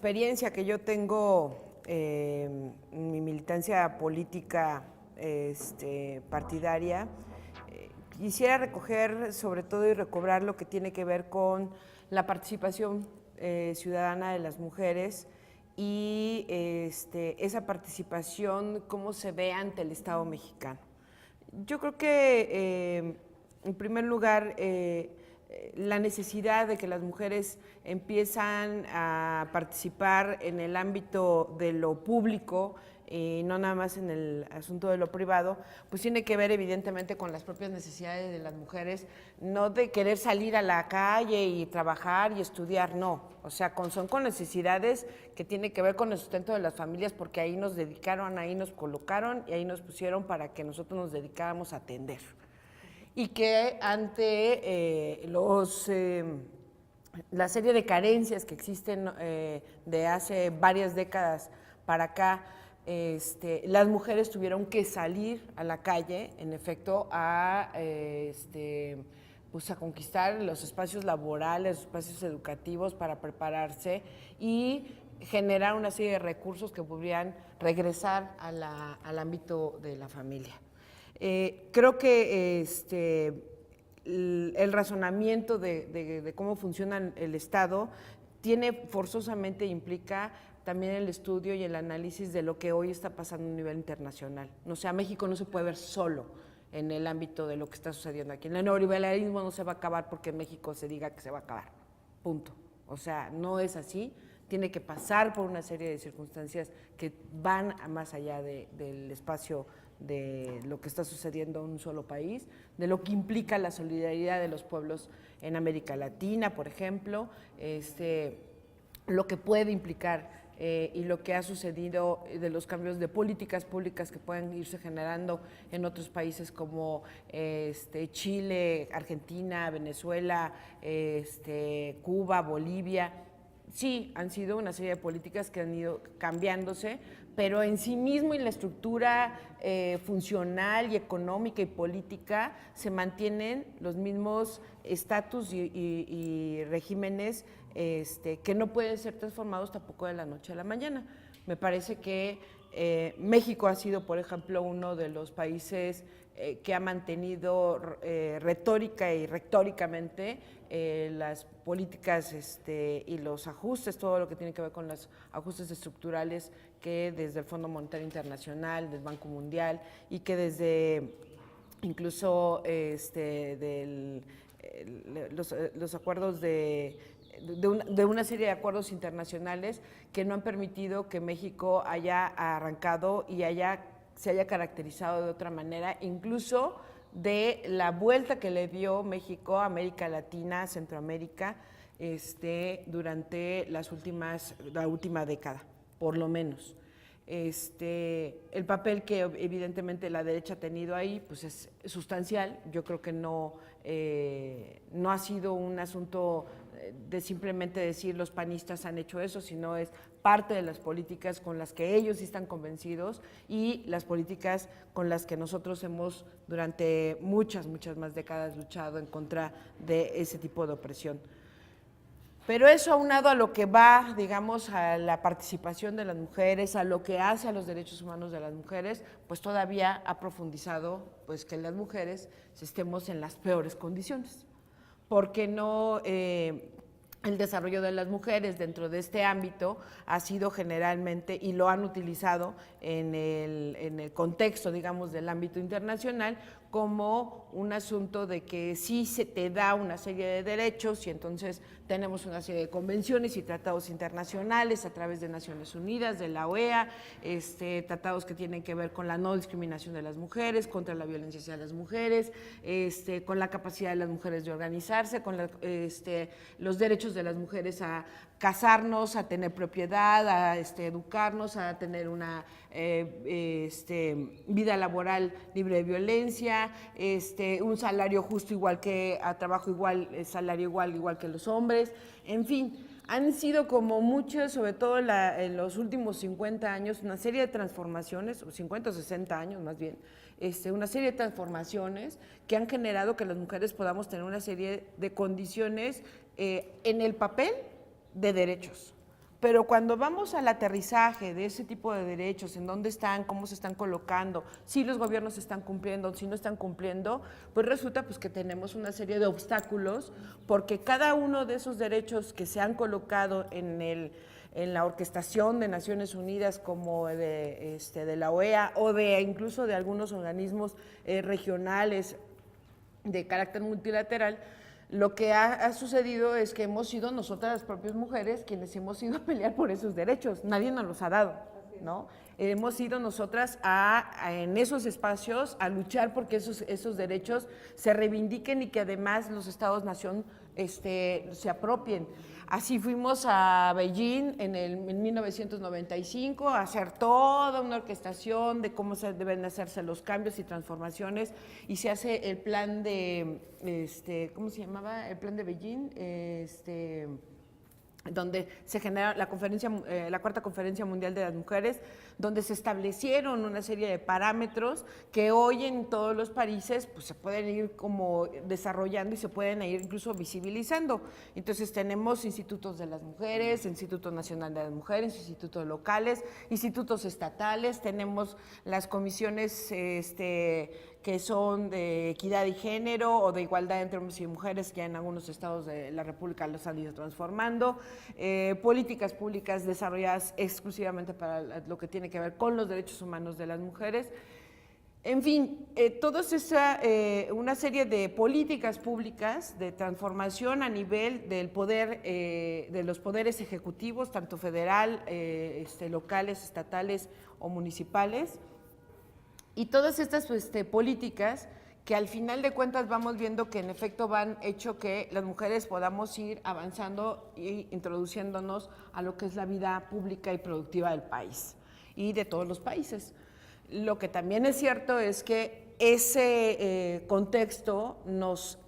experiencia que yo tengo en mi militancia política partidaria, quisiera recoger sobre todo y recobrar lo que tiene que ver con la participación ciudadana de las mujeres y esa participación, cómo se ve ante el Estado mexicano. Yo creo que, en primer lugar, la necesidad de que las mujeres empiezan a participar en el ámbito de lo público y no nada más en el asunto de lo privado, pues tiene que ver evidentemente con las propias necesidades de las mujeres, no de querer salir a la calle y trabajar y estudiar, no, o sea, son con necesidades que tienen que ver con el sustento de las familias, porque ahí nos dedicaron, ahí nos colocaron y ahí nos pusieron para que nosotros nos dedicáramos a atender. Y que ante la serie de carencias que existen de hace varias décadas para acá, las mujeres tuvieron que salir a la calle, en efecto, pues a conquistar los espacios laborales, los espacios educativos para prepararse y generar una serie de recursos que podrían regresar al ámbito de la familia. Creo que el razonamiento de cómo funciona el Estado forzosamente implica también el estudio y el análisis de lo que hoy está pasando a nivel internacional. O sea, México no se puede ver solo en el ámbito de lo que está sucediendo aquí. El neoliberalismo no se va a acabar porque en México se diga que se va a acabar, punto. O sea, no es así, tiene que pasar por una serie de circunstancias que van más allá del espacio de lo que está sucediendo en un solo país, de lo que implica la solidaridad de los pueblos en América Latina, por ejemplo, lo que puede implicar y lo que ha sucedido de los cambios de políticas públicas que pueden irse generando en otros países como Chile, Argentina, Venezuela, Cuba, Bolivia. Sí, han sido una serie de políticas que han ido cambiándose, pero en sí mismo y la estructura funcional y económica y política se mantienen los mismos estatus y regímenes que no pueden ser transformados tampoco de la noche a la mañana. Me parece que México ha sido, por ejemplo, uno de los países que ha mantenido retórica y retóricamente las políticas y los ajustes, todo lo que tiene que ver con los ajustes estructurales que desde el Fondo Monetario Internacional, del Banco Mundial y que desde incluso los acuerdos de una serie de acuerdos internacionales que no han permitido que México haya arrancado y se haya caracterizado de otra manera, incluso de la vuelta que le dio México a América Latina, Centroamérica, durante la última década, por lo menos. El papel que evidentemente la derecha ha tenido ahí pues es sustancial. Yo creo que no ha sido un asunto de simplemente decir los panistas han hecho eso, sino es parte de las políticas con las que ellos sí están convencidos y las políticas con las que nosotros hemos durante muchas más décadas luchado en contra de ese tipo de opresión. Pero eso aunado a lo que va, digamos, a la participación de las mujeres, a lo que hace a los derechos humanos de las mujeres, pues todavía ha profundizado pues, que las mujeres estemos en las peores condiciones. Porque no, el desarrollo de las mujeres dentro de este ámbito ha sido generalmente, y lo han utilizado en el contexto, digamos, del ámbito internacional, como un asunto de que sí se te da una serie de derechos y entonces tenemos una serie de convenciones y tratados internacionales a través de Naciones Unidas, de la OEA, tratados que tienen que ver con la no discriminación de las mujeres, contra la violencia hacia las mujeres, con la capacidad de las mujeres de organizarse, con los derechos de las mujeres a casarnos, a tener propiedad, a educarnos, a tener una vida laboral libre de violencia, un salario justo igual que a trabajo igual, salario igual que los hombres, en fin. Han sido como muchos, sobre todo en los últimos 50 años, una serie de transformaciones, o 50 o 60 años más bien, una serie de transformaciones que han generado que las mujeres podamos tener una serie de condiciones en el papel de derechos, Pero cuando vamos al aterrizaje de ese tipo de derechos, en dónde están, cómo se están colocando, si los gobiernos están cumpliendo, si no están cumpliendo, pues resulta pues, que tenemos una serie de obstáculos, porque cada uno de esos derechos que se han colocado en la orquestación de Naciones Unidas, como de la OEA o de incluso de algunos organismos regionales de carácter multilateral, lo que ha sucedido es que hemos sido nosotras las propias mujeres quienes hemos ido a pelear por esos derechos, nadie nos los ha dado, ¿no? Hemos ido nosotras en esos espacios a luchar porque esos derechos se reivindiquen y que además los estados-nación se apropien. Así fuimos a Beijing en 1995 a hacer toda una orquestación de cómo deben hacerse los cambios y transformaciones, y se hace el plan de, ¿cómo se llamaba? El plan de Beijing, donde se genera la cuarta conferencia mundial de las mujeres, donde se establecieron una serie de parámetros que hoy en todos los países pues, se pueden ir como desarrollando y se pueden ir incluso visibilizando. Entonces tenemos institutos de las mujeres, Instituto Nacional de las Mujeres, institutos locales, institutos estatales, tenemos las comisiones que son de equidad y género o de igualdad entre hombres y mujeres, que en algunos estados de la República los han ido transformando, políticas públicas desarrolladas exclusivamente para lo que tiene que ver con los derechos humanos de las mujeres. En fin, una serie de políticas públicas de transformación a nivel del poder, de los poderes ejecutivos, tanto federal, locales, estatales o municipales. Y todas estas políticas que al final de cuentas vamos viendo que en efecto van hecho que las mujeres podamos ir avanzando e introduciéndonos a lo que es la vida pública y productiva del país y de todos los países. Lo que también es cierto es que ese contexto nos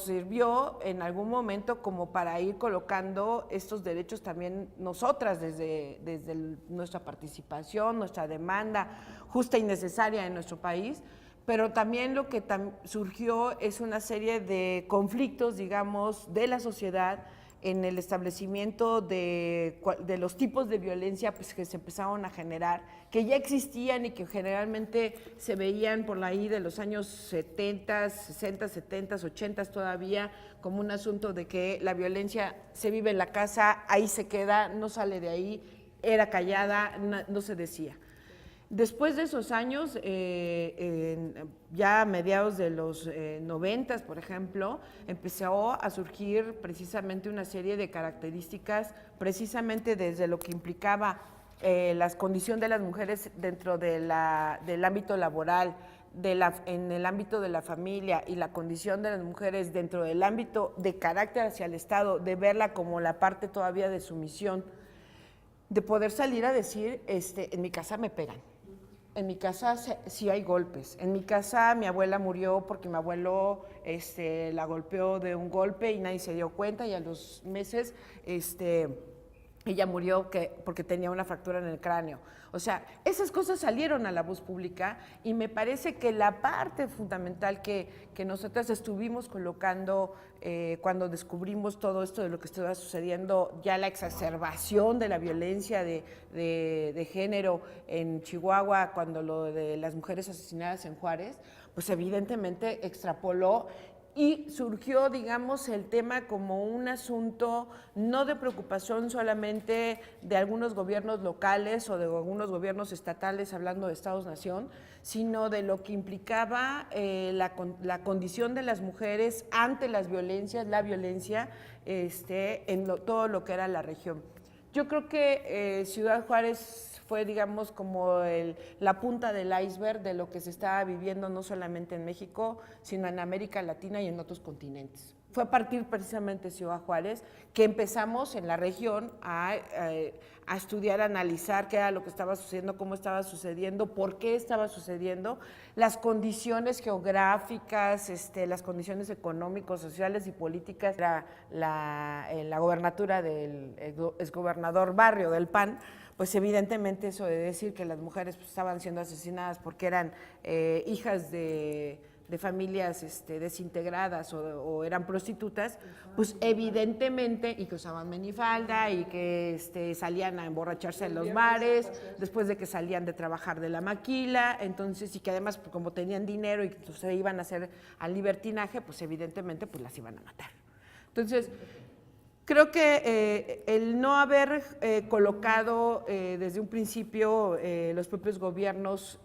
sirvió en algún momento como para ir colocando estos derechos también nosotras desde nuestra participación, nuestra demanda justa y necesaria en nuestro país, pero también lo que surgió es una serie de conflictos, digamos, de la sociedad en el establecimiento de los tipos de violencia pues, que se empezaron a generar, que ya existían y que generalmente se veían por ahí de los años 70, 60, 70, 80 todavía, como un asunto de que la violencia se vive en la casa, ahí se queda, no sale de ahí, era callada, no se decía. Después de esos años, ya a mediados de los 90, por ejemplo, empezó a surgir precisamente una serie de características, precisamente desde lo que implicaba la condición de las mujeres dentro del ámbito laboral, en el ámbito de la familia y la condición de las mujeres dentro del ámbito de carácter hacia el Estado, de verla como la parte todavía de sumisión, de poder salir a decir, en mi casa me pegan. En mi casa sí hay golpes. En mi casa mi abuela murió porque mi abuelo la golpeó de un golpe y nadie se dio cuenta, y a los meses ella murió porque tenía una fractura en el cráneo. O sea, esas cosas salieron a la voz pública, y me parece que la parte fundamental que nosotras estuvimos colocando cuando descubrimos todo esto de lo que estaba sucediendo, ya la exacerbación de la violencia de género en Chihuahua, cuando lo de las mujeres asesinadas en Juárez, pues evidentemente extrapoló y surgió, digamos, el tema como un asunto no de preocupación solamente de algunos gobiernos locales o de algunos gobiernos estatales, hablando de Estados-nación, sino de lo que implicaba la condición de las mujeres ante las violencias, la violencia en todo lo que era la región. Yo creo que Ciudad Juárez fue, digamos, como la punta del iceberg de lo que se estaba viviendo no solamente en México, sino en América Latina y en otros continentes. Fue a partir precisamente de Ciudad Juárez que empezamos en la región a estudiar, a analizar qué era lo que estaba sucediendo, cómo estaba sucediendo, por qué estaba sucediendo, las condiciones geográficas, las condiciones económicas, sociales y políticas. La gobernatura del exgobernador Barrio del PAN, pues evidentemente eso de decir que las mujeres pues, estaban siendo asesinadas porque eran hijas de de familias desintegradas o eran prostitutas, pues evidentemente, y que usaban minifalda y que salían a emborracharse en los bares, después de que salían de trabajar de la maquila, entonces, y que además pues, como tenían dinero y se iban a hacer al libertinaje, pues evidentemente pues las iban a matar. Entonces, creo que el no haber colocado desde un principio los propios gobiernos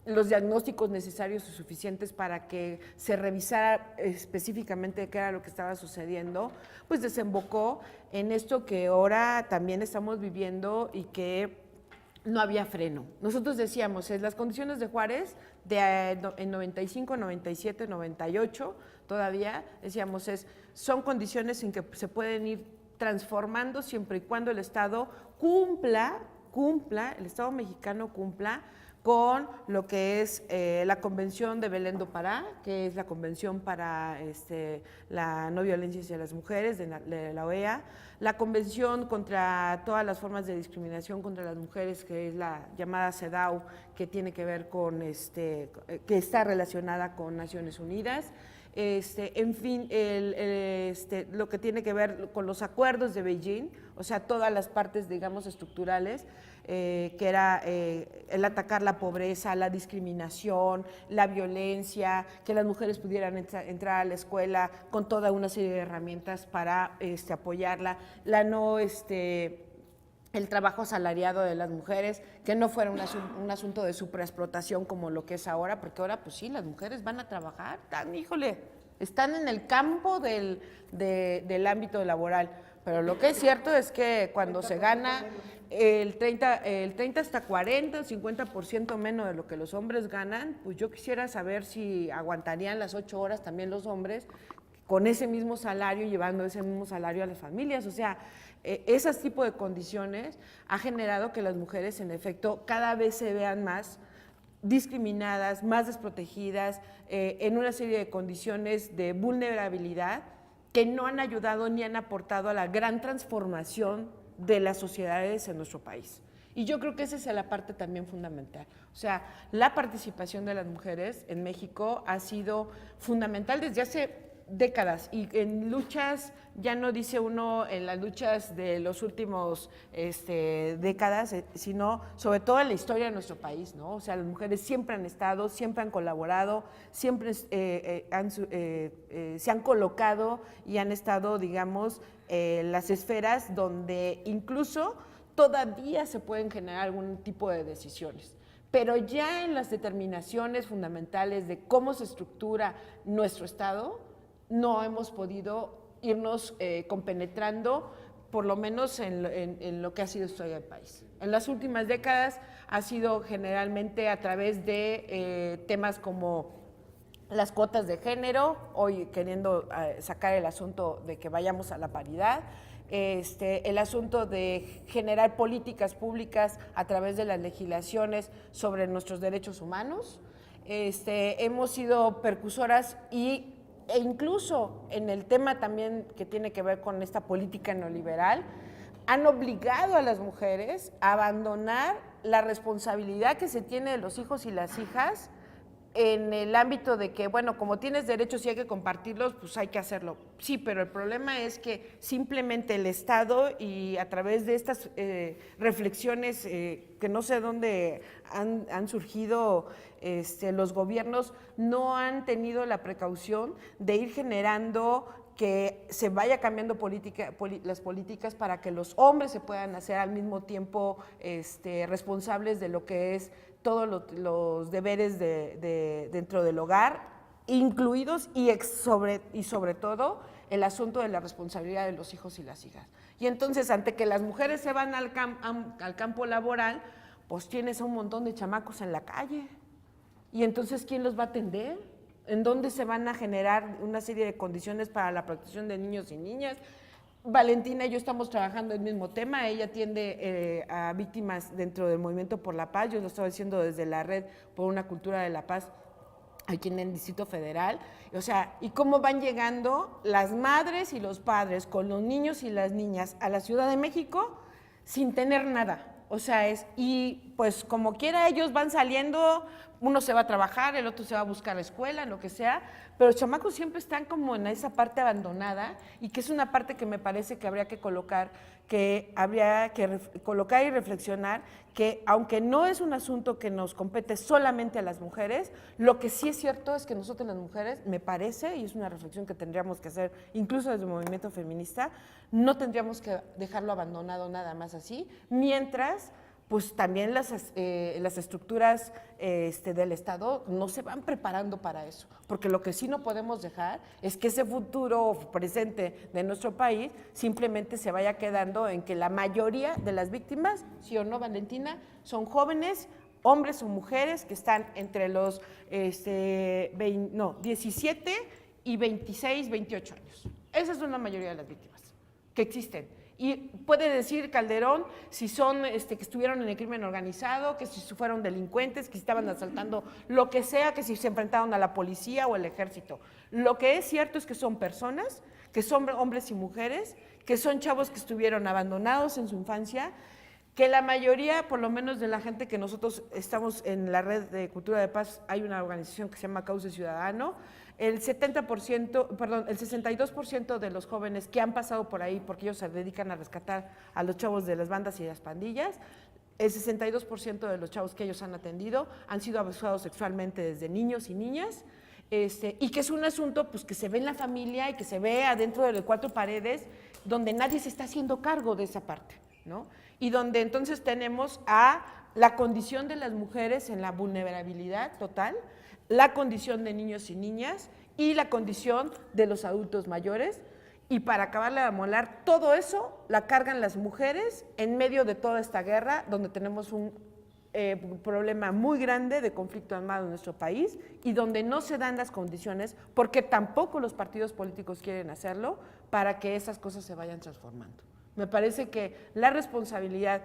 los diagnósticos necesarios y suficientes para que se revisara específicamente qué era lo que estaba sucediendo, pues desembocó en esto que ahora también estamos viviendo y que no había freno. Nosotros decíamos, las condiciones de Juárez, en 95, 97, 98, todavía decíamos, son condiciones en que se pueden ir transformando siempre y cuando el Estado cumpla, el Estado mexicano cumpla con lo que es la Convención de Belén do Pará, que es la Convención para la no violencia hacia las mujeres de la OEA, la Convención contra todas las formas de discriminación contra las mujeres, que es la llamada CEDAW, que tiene que ver con, que está relacionada con Naciones Unidas, en fin, lo que tiene que ver con los acuerdos de Beijing, o sea, todas las partes, digamos, estructurales, que era el atacar la pobreza, la discriminación, la violencia, que las mujeres pudieran entrar a la escuela con toda una serie de herramientas para apoyarla, el trabajo asalariado de las mujeres, que no fuera un asunto de supraexplotación como lo que es ahora, porque ahora pues sí, las mujeres van a trabajar, están en el campo del ámbito laboral, pero lo que es cierto es que cuando se gana el 30 hasta 40, 50% menos de lo que los hombres ganan, pues yo quisiera saber si aguantarían las 8 horas también los hombres con ese mismo salario, llevando ese mismo salario a las familias. O sea, ese tipo de condiciones ha generado que las mujeres, en efecto, cada vez se vean más discriminadas, más desprotegidas, en una serie de condiciones de vulnerabilidad que no han ayudado ni han aportado a la gran transformación de las sociedades en nuestro país. Y yo creo que esa es la parte también fundamental. O sea, la participación de las mujeres en México ha sido fundamental desde hace décadas, y en luchas, ya no dice uno en las luchas de los últimos décadas, sino sobre todo en la historia de nuestro país, ¿no? O sea, las mujeres siempre han estado, siempre han colaborado, siempre se han colocado y han estado, digamos, las esferas donde incluso todavía se pueden generar algún tipo de decisiones. Pero ya en las determinaciones fundamentales de cómo se estructura nuestro Estado, no hemos podido irnos compenetrando, por lo menos en lo que ha sido la historia del país. En las últimas décadas ha sido generalmente a través de temas como las cuotas de género, hoy queriendo sacar el asunto de que vayamos a la paridad, el asunto de generar políticas públicas a través de las legislaciones sobre nuestros derechos humanos. Hemos sido percusoras e incluso en el tema también que tiene que ver con esta política neoliberal, han obligado a las mujeres a abandonar la responsabilidad que se tiene de los hijos y las hijas en el ámbito de que, bueno, como tienes derechos y hay que compartirlos, pues hay que hacerlo. Sí, pero el problema es que simplemente el Estado, y a través de estas reflexiones que no sé dónde han surgido, los gobiernos no han tenido la precaución de ir generando que se vaya cambiando las políticas para que los hombres se puedan hacer al mismo tiempo responsables de lo que es todos los deberes dentro del hogar, incluidos y sobre todo el asunto de la responsabilidad de los hijos y las hijas. Y entonces, ante que las mujeres se van al campo laboral, pues tienes a un montón de chamacos en la calle. Y entonces, ¿quién los va a atender? ¿En dónde se van a generar una serie de condiciones para la protección de niños y niñas? Valentina y yo estamos trabajando el mismo tema. Ella atiende a víctimas dentro del Movimiento por la Paz. Yo lo estaba haciendo desde la Red por una Cultura de la Paz aquí en el Distrito Federal. O sea, ¿y cómo van llegando las madres y los padres con los niños y las niñas a la Ciudad de México sin tener nada? O sea, y pues como quiera ellos van saliendo uno se va a trabajar, el otro se va a buscar la escuela, lo que sea, pero los chamacos siempre están como en esa parte abandonada y que es una parte que me parece que habría que colocar y reflexionar que aunque no es un asunto que nos compete solamente a las mujeres, lo que sí es cierto es que nosotros las mujeres, me parece, y es una reflexión que tendríamos que hacer incluso desde el movimiento feminista, no tendríamos que dejarlo abandonado nada más así, mientras pues también las estructuras del Estado no se van preparando para eso, porque lo que sí no podemos dejar es que ese futuro presente de nuestro país simplemente se vaya quedando en que la mayoría de las víctimas, sí o no, Valentina, son jóvenes, hombres o mujeres que están entre los 17 y 26, 28 años. Esa es una mayoría de las víctimas que existen. Y puede decir Calderón si son que estuvieron en el crimen organizado, que si fueron delincuentes, que si estaban asaltando, lo que sea, que si se enfrentaron a la policía o al ejército. Lo que es cierto es que son personas, que son hombres y mujeres, que son chavos que estuvieron abandonados en su infancia, que la mayoría, por lo menos de la gente que nosotros estamos en la red de Cultura de Paz, hay una organización que se llama Cauce Ciudadano, el 62% de los jóvenes que han pasado por ahí, porque ellos se dedican a rescatar a los chavos de las bandas y las pandillas, el 62% de los chavos que ellos han atendido han sido abusados sexualmente desde niños y niñas, y que es un asunto pues, que se ve en la familia y que se ve adentro de las cuatro paredes, donde nadie se está haciendo cargo de esa parte, ¿no? Y donde entonces tenemos a la condición de las mujeres en la vulnerabilidad total, la condición de niños y niñas y la condición de los adultos mayores, y para acabarle de amolar, todo eso la cargan las mujeres en medio de toda esta guerra, donde tenemos un problema muy grande de conflicto armado en nuestro país y donde no se dan las condiciones, porque tampoco los partidos políticos quieren hacerlo, para que esas cosas se vayan transformando. Me parece que la responsabilidad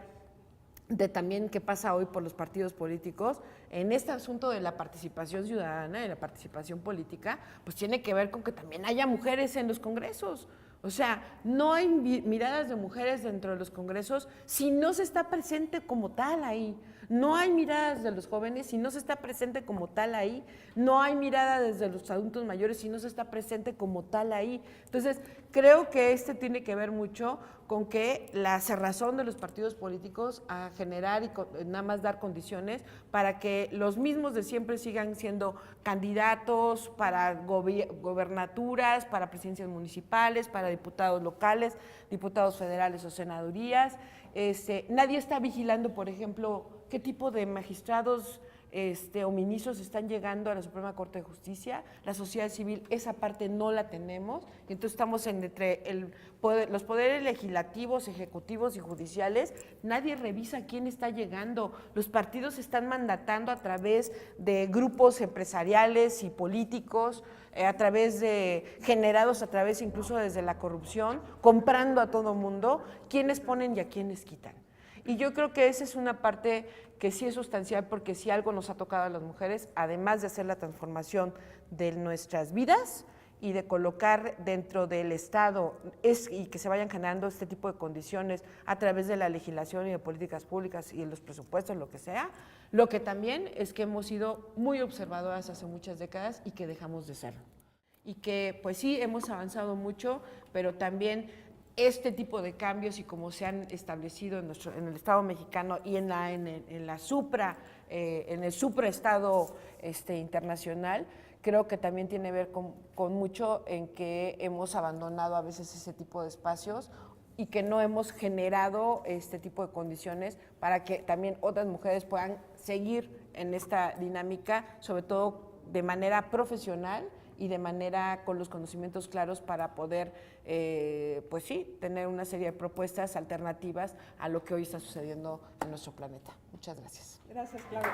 de también qué pasa hoy por los partidos políticos en este asunto de la participación ciudadana y la participación política, pues tiene que ver con que también haya mujeres en los congresos. O sea, no hay miradas de mujeres dentro de los congresos si no se está presente como tal ahí. No hay miradas de los jóvenes si no se está presente como tal ahí. No hay mirada desde los adultos mayores si no se está presente como tal ahí. Entonces, creo que tiene que ver mucho con que la cerrazón de los partidos políticos a generar y nada más dar condiciones para que los mismos de siempre sigan siendo candidatos para gobernaturas, para presidencias municipales, para diputados locales, diputados federales o senadurías. Nadie está vigilando, por ejemplo, qué tipo de magistrados o ministros están llegando a la Suprema Corte de Justicia. La sociedad civil, esa parte no la tenemos, entonces estamos entre los poderes legislativos, ejecutivos y judiciales. Nadie revisa quién está llegando. Los partidos están mandatando a través de grupos empresariales y políticos, generados a través incluso desde la corrupción, comprando a todo mundo, quiénes ponen y a quiénes quitan. Y yo creo que esa es una parte que sí es sustancial, porque si algo nos ha tocado a las mujeres, además de hacer la transformación de nuestras vidas y de colocar dentro del Estado y que se vayan generando este tipo de condiciones a través de la legislación y de políticas públicas y de los presupuestos, lo que sea, lo que también es que hemos sido muy observadoras hace muchas décadas y que dejamos de serlo. Y que pues sí, hemos avanzado mucho, pero también este tipo de cambios y como se han establecido en el Estado mexicano y en el supraestado internacional, creo que también tiene que ver con mucho en que hemos abandonado a veces ese tipo de espacios y que no hemos generado este tipo de condiciones para que también otras mujeres puedan seguir en esta dinámica, sobre todo de manera profesional y de manera con los conocimientos claros para poder, pues sí, tener una serie de propuestas alternativas a lo que hoy está sucediendo en nuestro planeta. Muchas gracias. Gracias, Claudia.